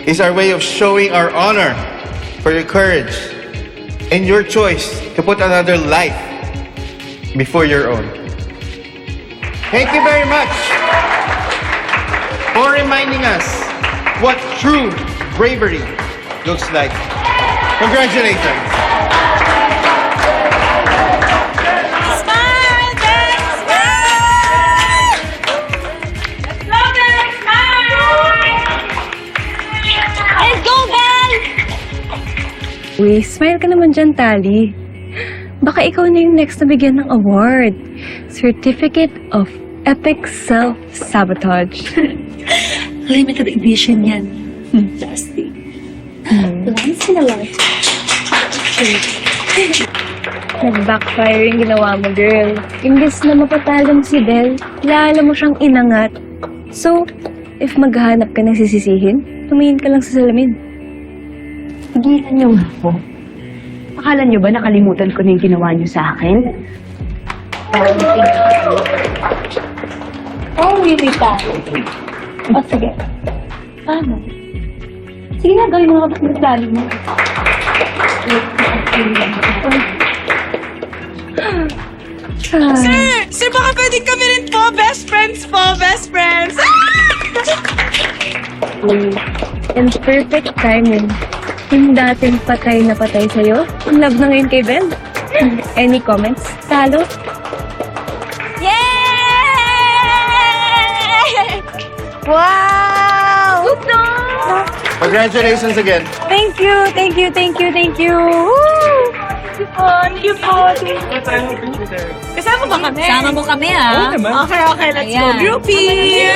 Is our way of showing our honor for your courage and your choice to put another life before your own. Thank you very much for reminding us what true bravery looks like. Congratulations. Smile, Ben! Smile! Let's love it! Smile! Let's go, Ben! Uy, smile ka naman dyan, Tali. Baka ikaw na yung next na bigyan ng award. Certificate of Epic Self-Sabotage. Limited edition yan. Dusty. Once in a lifetime. Nag-backfire yung ginawa mo, girl. Imbes na mapatalo mo si Belle, lalo mo siyang inangat. So, if maghahanap ka ng sisisihin, tumingin ka lang sa salamin. Tigilan niyo nga po. Akala niyo ba nakalimutan ko na yung ginawa niyo sa akin? Oh, really, pa? O, sige. Paano? Sige na, gawin mo kapag nagdali mo. Sir, baka pwedeng kami rin po. Best friends po. Best friends. And perfect timing. Yung dating patay na patay sa'yo, in love na ngayon kay Ben. Any comments? Talo? Yay! Wow! Good na! Congratulations again. Thank you, thank you, thank you, thank you. Woo! Thank you po. Kasama ba kami? Sama mo kami, ah. Okay, let's go. Ayan. Groupie!